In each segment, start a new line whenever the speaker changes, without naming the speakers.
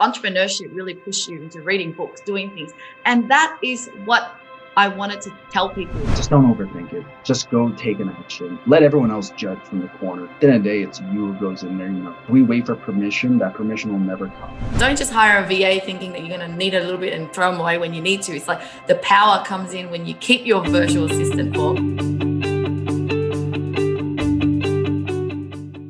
Entrepreneurship really pushes you into reading books, doing things. And that is what I wanted to tell people.
Just don't overthink it. Just go take an action. Let everyone else judge from the corner. At the end of the day, it's you who goes in there. We wait for permission. That permission will never come.
Don't just hire a VA thinking that you're going to need a little bit and throw them away when you need to. It's like the power comes in when you keep your virtual assistant for.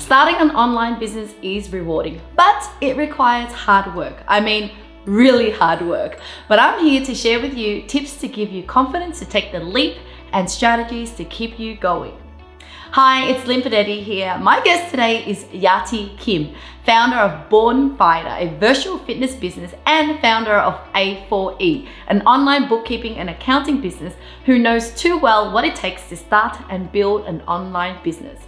Starting an online business is rewarding, but it requires hard work. I mean, really hard work. But I'm here to share with you tips to give you confidence to take the leap and strategies to keep you going. Hi, it's Lynn Podetti here. My guest today is Yarty Kim, founder of Bourne Fighter, a virtual fitness business, and founder of A4E, an online bookkeeping and accounting business who knows too well what it takes to start and build an online business.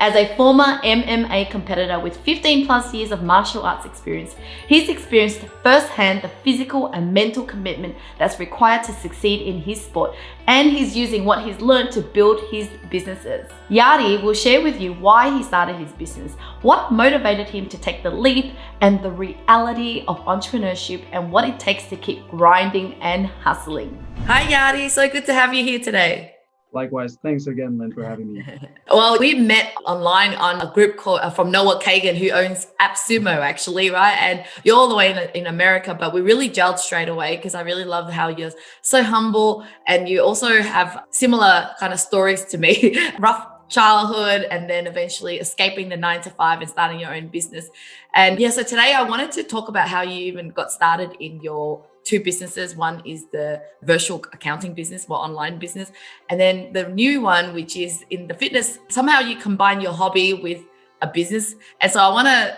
As a former MMA competitor with 15 plus years of martial arts experience, he's experienced firsthand the physical and mental commitment that's required to succeed in his sport, and he's using what he's learned to build his businesses. Yarty will share with you why he started his business, what motivated him to take the leap, and the reality of entrepreneurship and what it takes to keep grinding and hustling. Hi Yarty, so good to have you here today.
Likewise. Thanks again, Lynn, for having me.
Well, we met online on a group called from Noah Kagan, who owns AppSumo, actually, right? And you're all the way in America, but we really gelled straight away because I really love how you're so humble and you also have similar kind of stories to me. Rough childhood and then eventually escaping the 9 to 5 and starting your own business. And yeah, so today I wanted to talk about how you even got started in your two businesses. One is the virtual accounting business or online business. And then the new one, which is in the fitness, somehow you combine your hobby with a business. And so I want to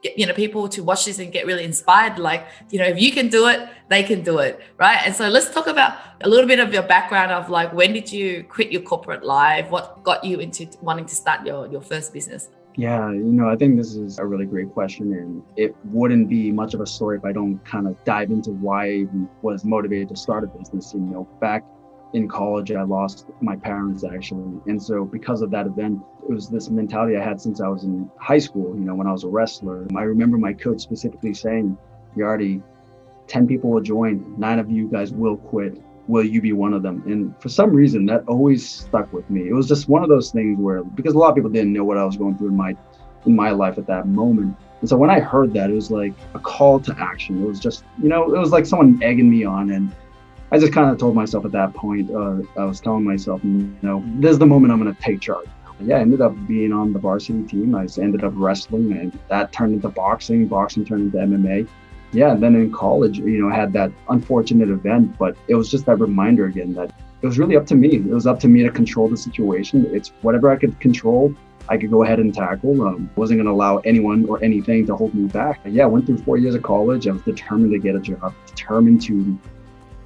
get, people to watch this and get really inspired. Like, if you can do it, they can do it. Right. And so let's talk about a little bit of your background of like, when did you quit your corporate life? What got you into wanting to start your first business?
Yeah, I think this is a really great question, and it wouldn't be much of a story if I don't kind of dive into why I was motivated to start a business. Back in college, I lost my parents actually. And so because of that event, it was this mentality I had since I was in high school, when I was a wrestler. I remember my coach specifically saying, Yarty, 10 people will join, 9 of you guys will quit. Will you be one of them? And for some reason, that always stuck with me. It was just one of those things where, because a lot of people didn't know what I was going through in my life at that moment. And so when I heard that, it was like a call to action. It was just, it was like someone egging me on. And I just kind of told myself at that point, I was telling myself, this is the moment I'm going to take charge. Yeah, I ended up being on the varsity team. I ended up wrestling, and that turned into boxing. Boxing turned into MMA. Yeah, and then in college, I had that unfortunate event, but it was just that reminder again that it was really up to me. It was up to me to control the situation. It's whatever I could control, I could go ahead and tackle. Wasn't going to allow anyone or anything to hold me back. Yeah, I went through 4 years of college. I was determined to get a job, determined to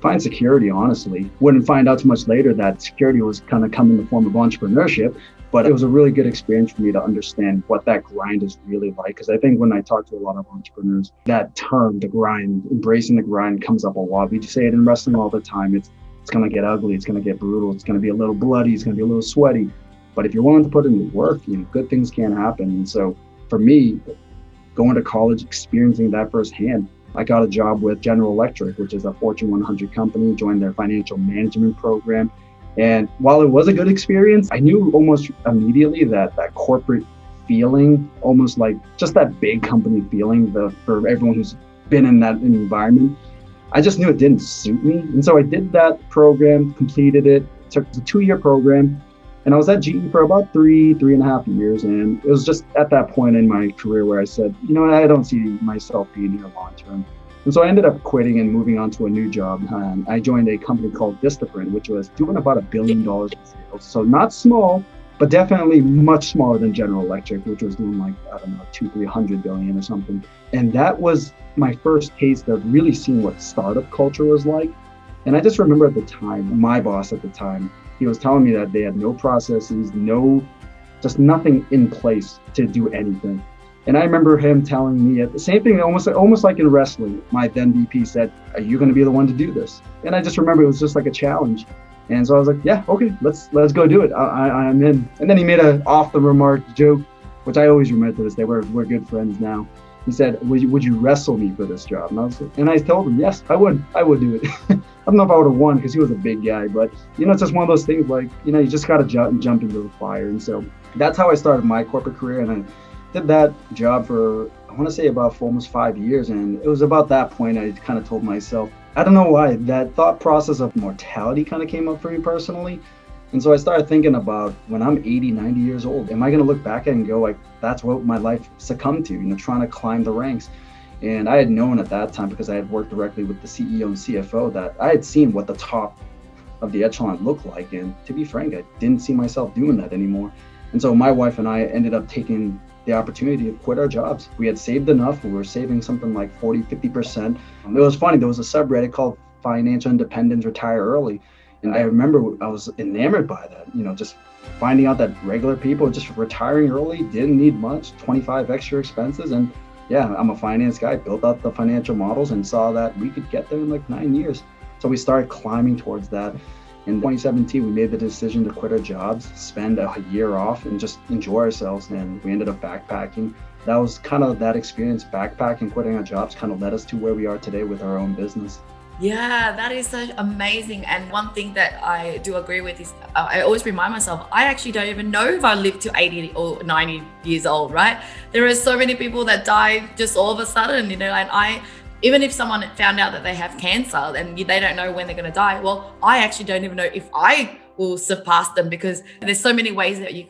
find security, honestly. Wouldn't find out too much later that security was kind of come in the form of entrepreneurship. But it was a really good experience for me to understand what that grind is really like. Because I think when I talk to a lot of entrepreneurs, that term, the grind, embracing the grind comes up a lot. We say it in wrestling all the time. It's going to get ugly. It's going to get brutal. It's going to be a little bloody. It's going to be a little sweaty. But if you're willing to put in the work, good things can happen. And so for me, going to college, experiencing that firsthand, I got a job with General Electric, which is a Fortune 100 company, joined their financial management program. And while it was a good experience, I knew almost immediately that corporate feeling, almost like just that big company feeling for everyone who's been in that environment, I just knew it didn't suit me. And so I did that program, completed it, took a 2-year program, and I was at GE for about 3.5 years. And it was just at that point in my career where I said, I don't see myself being here long term. And so I ended up quitting and moving on to a new job. And I joined a company called Vistaprint, which was doing about $1 billion in sales. So not small, but definitely much smaller than General Electric, which was doing like, 200-300 billion or something. And that was my first taste of really seeing what startup culture was like. And I just remember at the time, my boss at the time, he was telling me that they had no processes, just nothing in place to do anything. And I remember him telling me the same thing, almost like in wrestling. My then VP said, "Are you going to be the one to do this?" And I just remember it was just like a challenge. And so I was like, "Yeah, okay, let's go do it. I'm in." And then he made a off the remark joke, which I always remember to this day. We're good friends now. He said, would you wrestle me for this job? And I told him, yes, I would do it. I don't know if I would have won because he was a big guy, but it's just one of those things like, you just got to jump into the fire. And so that's how I started my corporate career. And I did that job for, I want to say for almost 5 years. And it was about that point I kind of told myself, I don't know why, that thought process of mortality kind of came up for me personally. And so I started thinking about when I'm 80, 90 years old, am I going to look back at it and go like, that's what my life succumbed to, trying to climb the ranks. And I had known at that time, because I had worked directly with the CEO and CFO, that I had seen what the top of the echelon looked like. And to be frank, I didn't see myself doing that anymore. And so my wife and I ended up taking the opportunity to quit our jobs. We had saved enough. We were saving something like 40, 50%. It was funny. There was a subreddit called Financial Independence Retire Early. And I remember I was enamored by that, just finding out that regular people just retiring early, didn't need much, 25 extra expenses. And yeah, I'm a finance guy, built out the financial models and saw that we could get there in like 9 years. So we started climbing towards that. In 2017, we made the decision to quit our jobs, spend a year off and just enjoy ourselves. And we ended up backpacking. That was kind of that experience, backpacking, quitting our jobs, kind of led us to where we are today with our own business.
Yeah, that is so amazing. And one thing that I do agree with is I always remind myself, I actually don't even know if I live to 80 or 90 years old, right? There are so many people that die just all of a sudden, and even if someone found out that they have cancer and they don't know when they're going to die, well, I actually don't even know if I will surpass them, because there's so many ways that you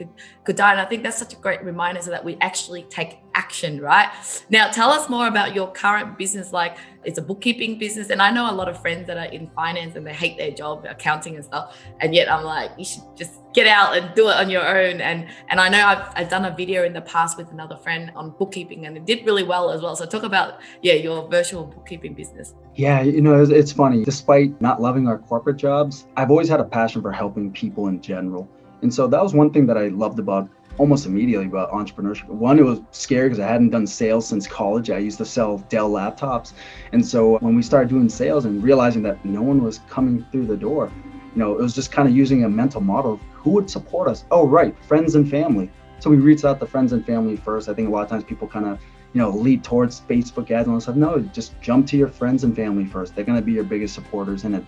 could die. And I think that's such a great reminder so that we actually take action, right? Now, tell us more about your current business. Like, it's a bookkeeping business. And I know a lot of friends that are in finance and they hate their job, accounting and stuff. And yet I'm like, you should just get out and do it on your own. And I know I've done a video in the past with another friend on bookkeeping, and it did really well as well. So talk about, your virtual bookkeeping business.
Yeah, it's funny. Despite not loving our corporate jobs, I've always had a passion for helping people in general. And so that was one thing that I loved about almost immediately about entrepreneurship. One, it was scary because I hadn't done sales since college. I used to sell Dell laptops. And so when we started doing sales and realizing that no one was coming through the door, it was just kind of using a mental model of who would support us. Oh, right, friends and family. So we reached out to friends and family first. I think a lot of times people kind of lead towards Facebook ads and all that stuff. No, just jump to your friends and family first. They're going to be your biggest supporters and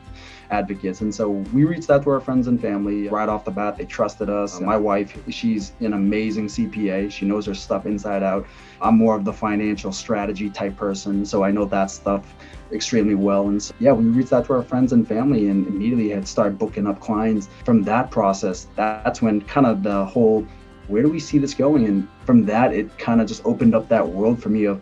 advocates. And so we reached out to our friends and family right off the bat. They trusted us. My wife, she's an amazing CPA. She knows her stuff inside out. I'm more of the financial strategy type person, so I know that stuff extremely well. And so, we reached out to our friends and family and immediately had started booking up clients. From that process, that's when kind of the whole, where do we see this going? And from that, it kind of just opened up that world for me of,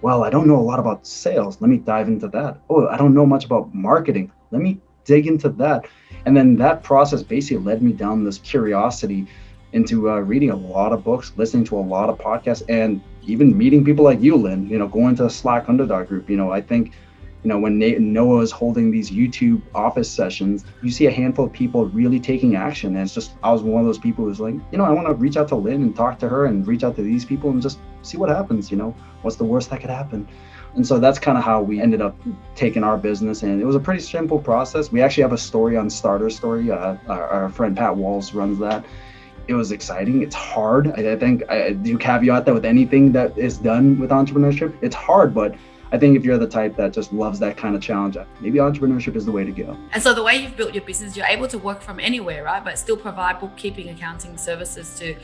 well, I don't know a lot about sales. Let me dive into that. Oh, I don't know much about marketing. Let me dig into that. And then that process basically led me down this curiosity into reading a lot of books, listening to a lot of podcasts, and even meeting people like you, Lynn, going to Slack Underdog group. I think, when Noah is holding these YouTube office sessions, you see a handful of people really taking action. And it's just, I was one of those people who's like, I want to reach out to Lynn and talk to her and reach out to these people and just see what happens. What's the worst that could happen? And so that's kind of how we ended up taking our business. And it was a pretty simple process. We actually have a story on Starter Story. Our friend Pat Walls runs that. It was exciting. It's hard. I think I do caveat that with anything that is done with entrepreneurship. It's hard, but I think if you're the type that just loves that kind of challenge, maybe entrepreneurship is the way to go.
And so the way you've built your business, you're able to work from anywhere, right? But still provide bookkeeping, accounting services to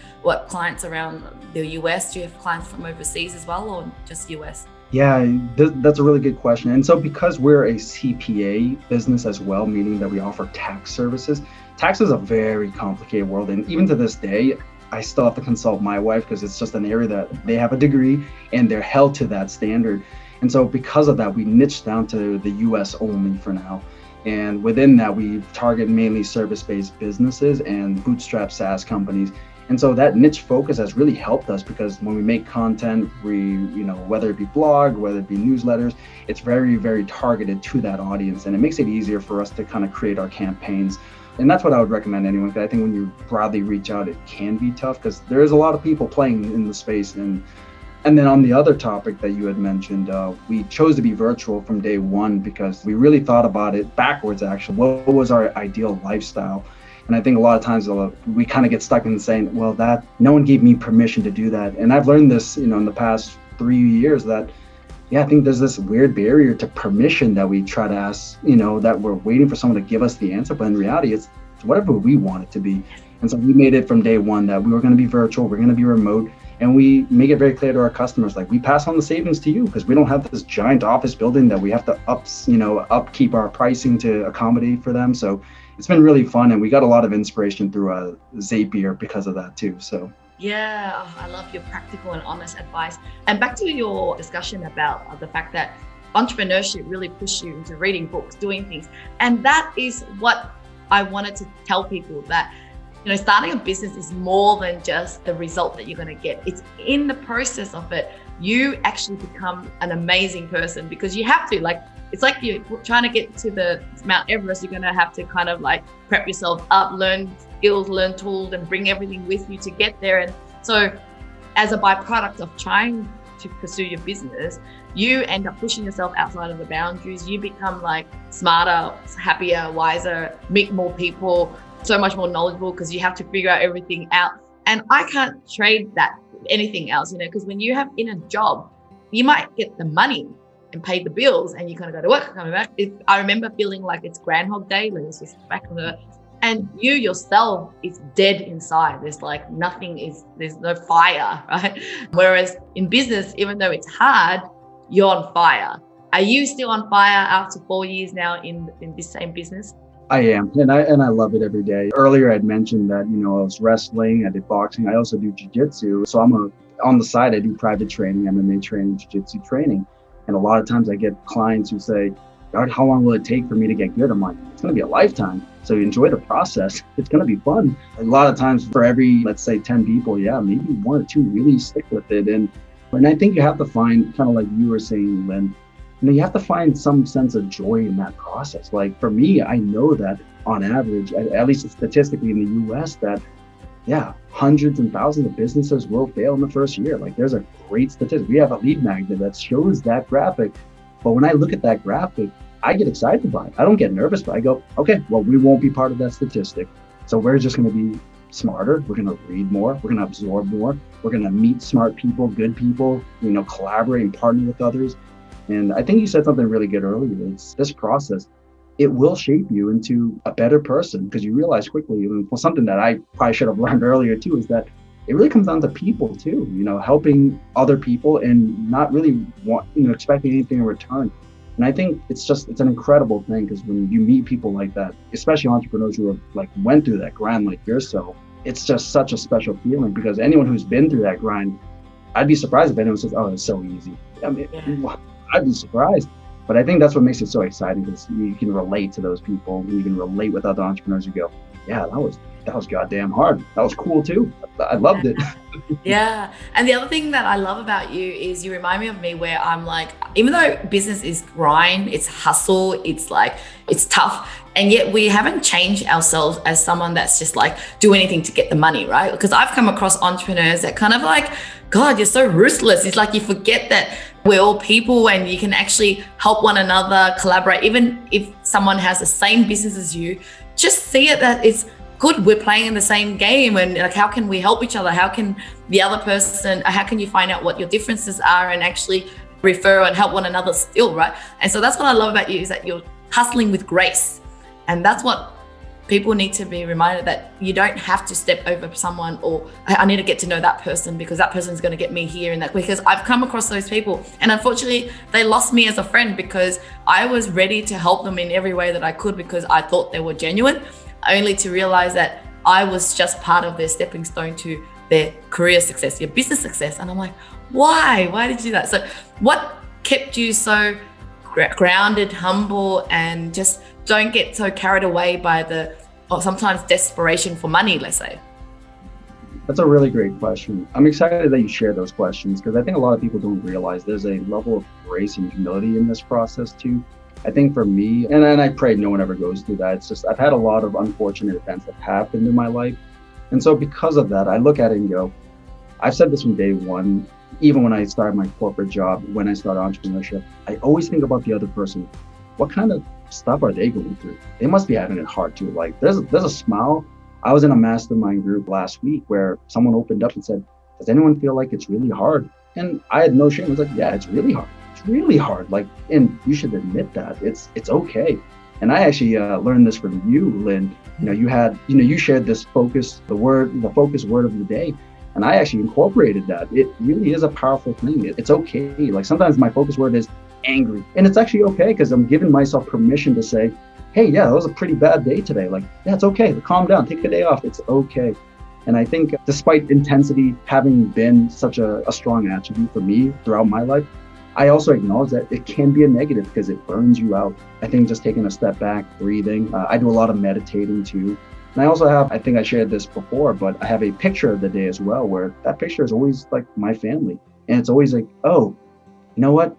clients around the US? Do you have clients from overseas as well, or just US?
Yeah, that's a really good question. And so because we're a CPA business as well, meaning that we offer tax services, tax is a very complicated world. And even to this day, I still have to consult my wife because it's just an area that they have a degree and they're held to that standard. And so because of that, we niched down to the US only for now. And within that, we target mainly service-based businesses and bootstrap SaaS companies. And so that niche focus has really helped us because when we make content, whether it be blog, whether it be newsletters, it's very, very targeted to that audience. And it makes it easier for us to kind of create our campaigns. And that's what I would recommend anyone, because I think when you broadly reach out, it can be tough because there is a lot of people playing in the space. And then on the other topic that you had mentioned, we chose to be virtual from day one because we really thought about it backwards, actually. What was our ideal lifestyle? And I think a lot of times we kind of get stuck in saying, well, that no one gave me permission to do that. And I've learned this, in the past 3 years that, yeah, I think there's this weird barrier to permission that we try to ask, that we're waiting for someone to give us the answer. But in reality, it's whatever we want it to be. And so we made it from day one that we were going to be virtual, we're going to be remote. And we make it very clear to our customers, like, we pass on the savings to you because we don't have this giant office building that we have to upkeep our pricing to accommodate for them. So it's been really fun, and we got a lot of inspiration through Zapier because of that too. So
yeah, I love your practical and honest advice. And back to your discussion about the fact that entrepreneurship really pushed you into reading books, doing things, and that is what I wanted to tell people, that starting a business is more than just the result that you're going to get. It's in the process of it, you actually become an amazing person, because you have to, it's like you're trying to get to the Mount Everest. You're going to have to kind of prep yourself up, learn skills, learn tools, and bring everything with you to get there. And so as a byproduct of trying to pursue your business, you end up pushing yourself outside of the boundaries. You become smarter, happier, wiser, meet more people, so much more knowledgeable, because you have to figure out everything out. And I can't trade that with anything else, because when you have in a job, you might get the money and pay the bills, and you kind of go to work, coming back. I remember feeling like it's Groundhog Day, it's just back on the, and you yourself is dead inside. There's there's no fire, right? Whereas in business, even though it's hard, you're on fire. Are you still on fire after 4 years now in this same business?
I am, and I love it every day. Earlier, I'd mentioned that, I was wrestling, I did boxing, I also do jiu-jitsu. So on the side, I do private training, MMA training, jiu-jitsu training. And a lot of times I get clients who say, how long will it take for me to get good? I'm like, it's going to be a lifetime. So enjoy the process. It's going to be fun. A lot of times for every, let's say 10 people, maybe 1 or 2 really stick with it. And I think you have to find, kind of like you were saying, Lynn, you have to find some sense of joy in that process. Like for me, I know that on average, at least statistically in the US, that hundreds and thousands of businesses will fail in the first year. There's a great statistic. We have a lead magnet that shows that graphic. But when I look at that graphic, I get excited by it. I don't get nervous, but I go, okay, well, we won't be part of that statistic. So we're just going to be smarter. We're going to read more. We're going to absorb more. We're going to meet smart people, good people, collaborate and partner with others. And I think you said something really good earlier. It's this process. It will shape you into a better person, because you realize quickly, something that I probably should have learned earlier too, is that it really comes down to people too, helping other people and not really expecting anything in return. And I think it's an incredible thing, because when you meet people like that, especially entrepreneurs who have went through that grind like yourself, it's just such a special feeling, because anyone who's been through that grind, I'd be surprised if anyone says, oh, it's so easy. I mean, I'd be surprised. But I think that's what makes it so exciting, because you can relate to those people, and you can relate with other entrepreneurs who go, yeah, that was goddamn hard. That was cool too. I loved it.
Yeah. And the other thing that I love about you is you remind me of me, where I'm even though business is grind, it's hustle, it's tough, and yet we haven't changed ourselves as someone that's just do anything to get the money, right? Because I've come across entrepreneurs that kind of God, you're so ruthless. It's you forget that we're all people, and you can actually help one another, collaborate. Even if someone has the same business as you, just see it that it's good. We're playing in the same game, and how can we help each other? How can the other person, how can you find out what your differences are and actually refer and help one another still, right? And so that's what I love about you, is that you're hustling with grace. And that's what people need to be reminded, that you don't have to step over someone, or I need to get to know that person because that person's going to get me here and that, because I've come across those people, and unfortunately they lost me as a friend because I was ready to help them in every way that I could, because I thought they were genuine, only to realize that I was just part of their stepping stone to their career success, their business success. And I'm like, why did you do that? So what kept you so grounded, humble, and just don't get so carried away by sometimes desperation for money, let's say?
That's a really great question. I'm excited that you share those questions, because I think a lot of people don't realize there's a level of grace and humility in this process too. I think for me, and I pray no one ever goes through that, it's just I've had a lot of unfortunate events that happened in my life. And so because of that, I look at it and go, I've said this from day one, even when I started my corporate job, when I started entrepreneurship, I always think about the other person. What kind of stuff are they going through? They must be having it hard too. There's a smile. I was in a mastermind group last week where someone opened up and said, does anyone feel like it's really hard? And I had no shame. I was like, yeah, it's really hard. It's really hard. Like, and you should admit that it's okay. And I actually learned this from you, Lynn. You shared this focus, the focus word of the day. And I actually incorporated that. It really is a powerful thing. It's okay. Like sometimes my focus word is angry. And it's actually okay because I'm giving myself permission to say, hey, yeah, that was a pretty bad day today. Like, yeah, it's okay. Calm down, take a day off. It's okay. And I think despite intensity having been such a strong attribute for me throughout my life, I also acknowledge that it can be a negative because it burns you out. I think just taking a step back, breathing. I do a lot of meditating too. And I also have, I think I shared this before, but I have a picture of the day as well, where that picture is always like my family. And it's always like, oh, you know what?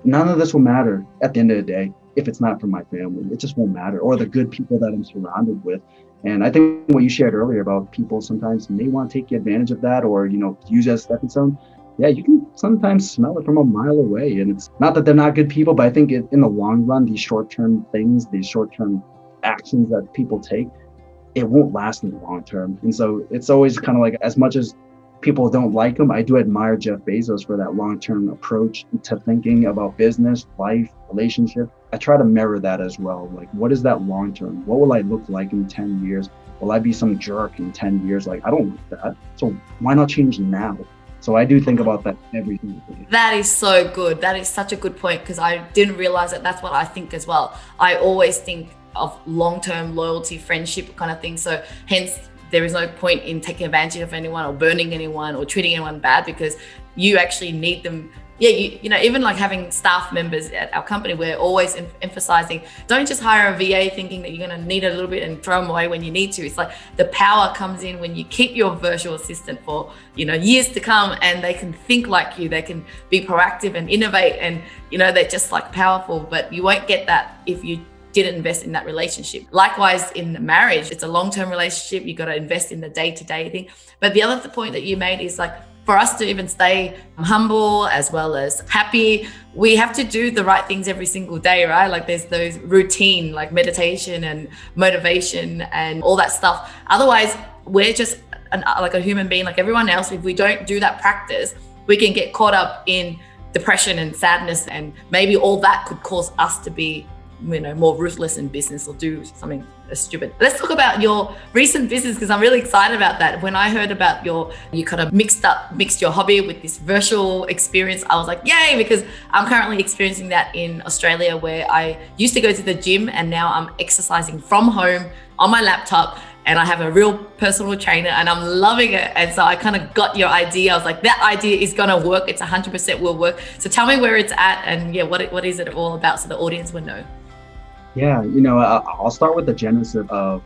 None of this will matter at the end of the day if it's not for my family. It just won't matter, or the good people that I'm surrounded with. And I think what you shared earlier about people sometimes may want to take advantage of that or, use it as a stepping stone. Yeah, you can sometimes smell it from a mile away. And it's not that they're not good people, but I think in the long run, these short-term things, these short-term actions that people take, it won't last in the long term. And so it's always kind of like, as much as people don't like him, I do admire Jeff Bezos for that long-term approach to thinking about business, life, relationship. I try to mirror that as well. Like, what is that long-term? What will I look like in 10 years? Will I be some jerk in 10 years? Like, I don't like that. So why not change now? So I do think about that every single day.
That is so good. That is such a good point because I didn't realize that that's what I think as well. I always think of long-term loyalty, friendship kind of thing. So hence, there is no point in taking advantage of anyone or burning anyone or treating anyone bad because you actually need them. Yeah, even like having staff members at our company, we're always emphasizing, don't just hire a VA thinking that you're going to need a little bit and throw them away when you need to. It's like the power comes in when you keep your virtual assistant for, years to come, and they can think like you, they can be proactive and innovate, and, they're just like powerful, but you won't get that if you didn't invest in that relationship. Likewise, in marriage, it's a long-term relationship. You got to invest in the day-to-day thing. But the other point that you made is like, for us to even stay humble as well as happy, we have to do the right things every single day, right? Like there's those routine, like meditation and motivation and all that stuff. Otherwise, we're just like a human being like everyone else. If we don't do that practice, we can get caught up in depression and sadness, and maybe all that could cause us to be more ruthless in business or do something stupid. Let's talk about your recent business because I'm really excited about that. When I heard about you kind of mixed your hobby with this virtual experience, I was like, yay, because I'm currently experiencing that in Australia where I used to go to the gym and now I'm exercising from home on my laptop and I have a real personal trainer and I'm loving it. And so I kind of got your idea. I was like, that idea is going to work. It's 100% will work. So tell me where it's at and what is it all about so the audience will know.
Yeah, I'll start with the genesis of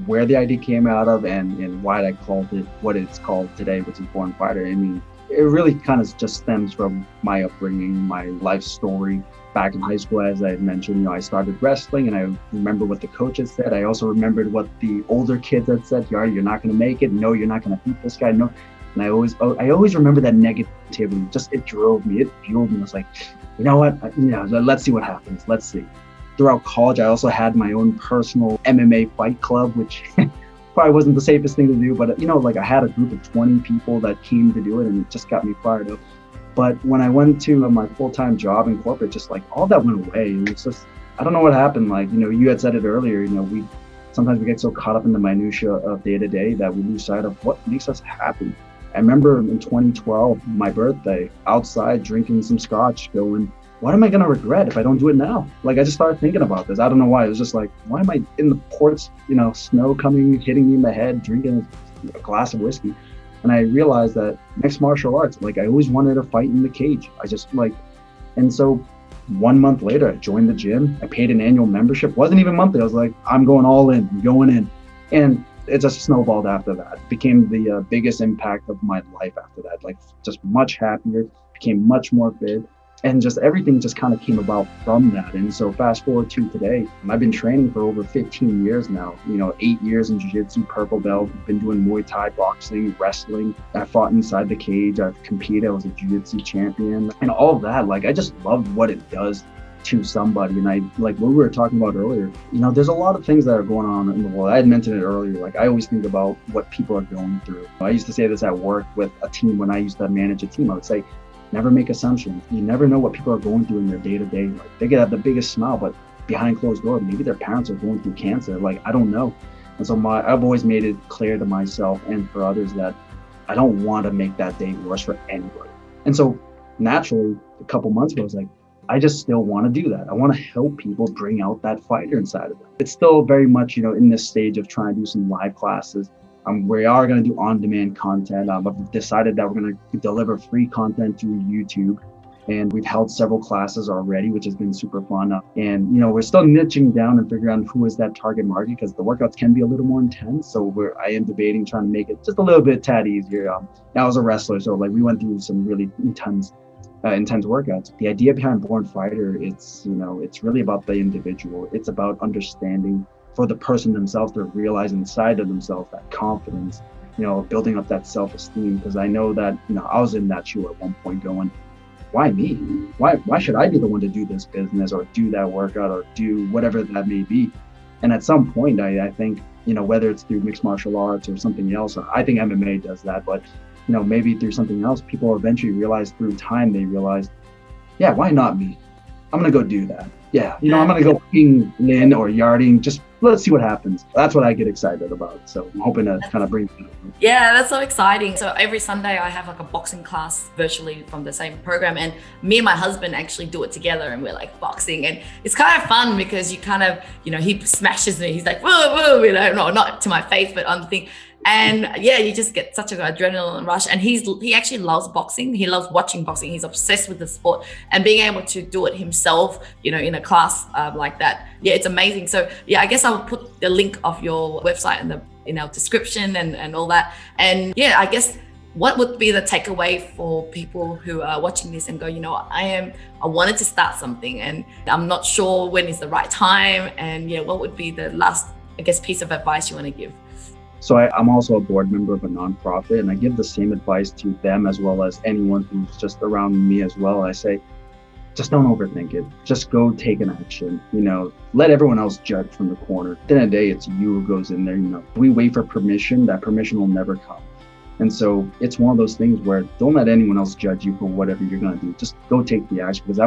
where the idea came out of and why I called it what it's called today, which is Bourne Fighter. I mean, it really kind of just stems from my upbringing, my life story. Back in high school, as I had mentioned, I started wrestling and I remember what the coaches said. I also remembered what the older kids had said, Yarty, you're not going to make it. No, you're not going to beat this guy. No. And I always remember that negativity. Just, it drove me. It fueled me. I was like, you know what? Let's see what happens. Let's see. Throughout college, I also had my own personal MMA fight club, which probably wasn't the safest thing to do, but I had a group of 20 people that came to do it and it just got me fired up. But when I went to my full-time job in corporate, just like all that went away. And it's just, I don't know what happened. Like, you had said it earlier, sometimes we get so caught up in the minutia of day to day that we lose sight of what makes us happy. I remember in 2012, my birthday, outside drinking some scotch, going, what am I going to regret if I don't do it now? Like, I just started thinking about this. I don't know why. It was just like, why am I in the ports, snow coming, hitting me in the head, drinking a glass of whiskey? And I realized that mixed martial arts, like I always wanted to fight in the cage. And so 1 month later, I joined the gym. I paid an annual membership. Wasn't even monthly. I was like, I'm going all in, I'm going in. And it just snowballed after that. It became the biggest impact of my life after that. Like, just much happier, became much more fit. And just everything just kind of came about from that. And so fast forward to today, I've been training for over 15 years now, 8 years in jiu-jitsu, purple belt, been doing Muay Thai, boxing, wrestling. I fought inside the cage. I've competed. I was a jiu-jitsu champion and all of that. Like, I just love what it does to somebody. And I, like what we were talking about earlier, there's a lot of things that are going on in the world. I had mentioned it earlier. Like I always think about what people are going through. I used to say this at work with a team when I used to manage a team. I would say, never make assumptions. You never know what people are going through in their day-to-day. Like they could have the biggest smile, but behind closed doors, maybe their parents are going through cancer. Like, I don't know. And so I've always made it clear to myself and for others that I don't want to make that day worse for anybody. And so naturally, a couple months ago, I was like, I just still want to do that. I want to help people bring out that fighter inside of them. It's still very much, in this stage of trying to do some live classes. We are going to do on-demand content. I've decided that we're going to deliver free content through YouTube. And we've held several classes already, which has been super fun. And, we're still niching down and figuring out who is that target market, because the workouts can be a little more intense. So I am debating trying to make it just a little bit tad easier. I was a wrestler, so we went through some really intense workouts. The idea behind Bourne Fighter, it's really about the individual. It's about understanding for the person themselves to realize inside of themselves that confidence, building up that self-esteem. Because I know that, I was in that shoe at one point going, why me? Why should I be the one to do this business or do that workout or do whatever that may be? And at some point, I think, whether it's through mixed martial arts or something else, or I think MMA does that, but, maybe through something else, people eventually realize through time, they realize, yeah, why not me? I'm going to go do that. Yeah, I'm going to go ping Linh or Yarty and just let's see what happens. That's what I get excited about. So I'm hoping to kind of bring that up.
Yeah, that's so exciting. So every Sunday I have like a boxing class virtually from the same program, and me and my husband actually do it together, and we're like boxing, and it's kind of fun because you kind of, he smashes me. He's like, whoa, whoa, no, not to my face, but on the thing. And yeah, you just get such an adrenaline rush. And he actually loves boxing. He loves watching boxing. He's obsessed with the sport, and being able to do it himself, in a class like that. Yeah, it's amazing. So yeah, I guess I will put the link of your website in our description and all that. And yeah, I guess what would be the takeaway for people who are watching this and go, I wanted to start something and I'm not sure when is the right time. And yeah, what would be the last, I guess, piece of advice you want to give?
So I'm also a board member of a nonprofit, and I give the same advice to them as well as anyone who's just around me as well. I say, just don't overthink it. Just go take an action. Let everyone else judge from the corner. At the end of the day, it's you who goes in there. We wait for permission. That permission will never come. And so it's one of those things where don't let anyone else judge you for whatever you're going to do. Just go take the action, because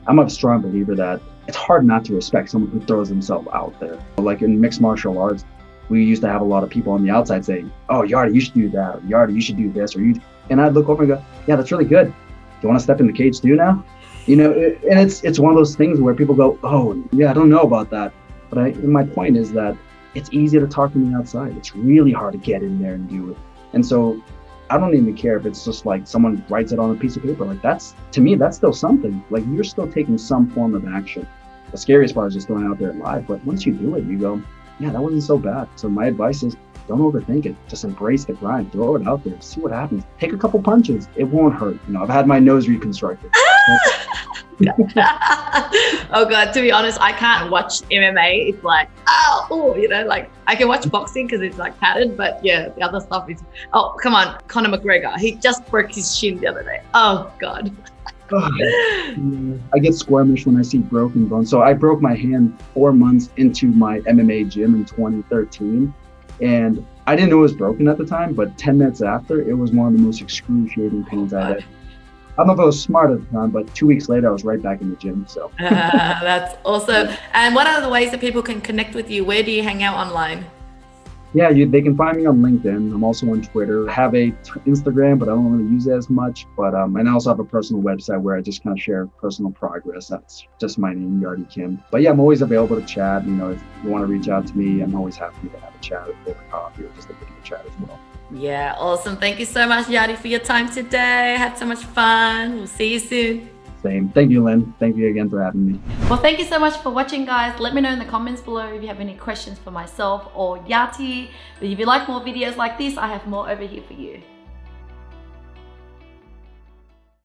I'm a strong believer that it's hard not to respect someone who throws themselves out there. Like in mixed martial arts, we used to have a lot of people on the outside saying, oh, Yarty, you should do that. Or Yarty, you should do this. And I'd look over and go, yeah, that's really good. Do you want to step in the cage too now? And it's one of those things where people go, oh, yeah, I don't know about that. But my point is that it's easy to talk from the outside. It's really hard to get in there and do it. And so I don't even care if it's just like someone writes it on a piece of paper. Like to me, that's still something. Like you're still taking some form of action. The scariest part is just going out there live. But once you do it, you go, yeah, that wasn't so bad. So my advice is don't overthink it. Just embrace the grind. Throw it out there. See what happens. Take a couple punches. It won't hurt. I've had my nose reconstructed.
Oh God, to be honest, I can't watch MMA. It's like, like I can watch boxing because it's like padded, but yeah, the other stuff is, oh, come on, Conor McGregor. He just broke his shin the other day. Oh God.
I get squirmish when I see broken bones. So I broke my hand 4 months into my MMA gym in 2013. And I didn't know it was broken at the time, but 10 minutes after, it was one of the most excruciating pains I had. I don't know if I was smart at the time, but 2 weeks later, I was right back in the gym. So
that's awesome. And what are the ways that people can connect with you? Where do you hang out online?
Yeah, they can find me on LinkedIn. I'm also on Twitter. I have a Instagram, but I don't really use it as much. But and I also have a personal website where I just kind of share personal progress. That's just my name, Yarty Kim. But yeah, I'm always available to chat. If you want to reach out to me, I'm always happy to have a chat over coffee or just a video chat as well.
Yeah, awesome. Thank you so much, Yarty, for your time today. I had so much fun. We'll see you soon.
Same. Thank you, Linh. Thank you again for having me.
Well, thank you so much for watching, guys. Let me know in the comments below if you have any questions for myself or Yarty. But if you like more videos like this, I have more over here for you.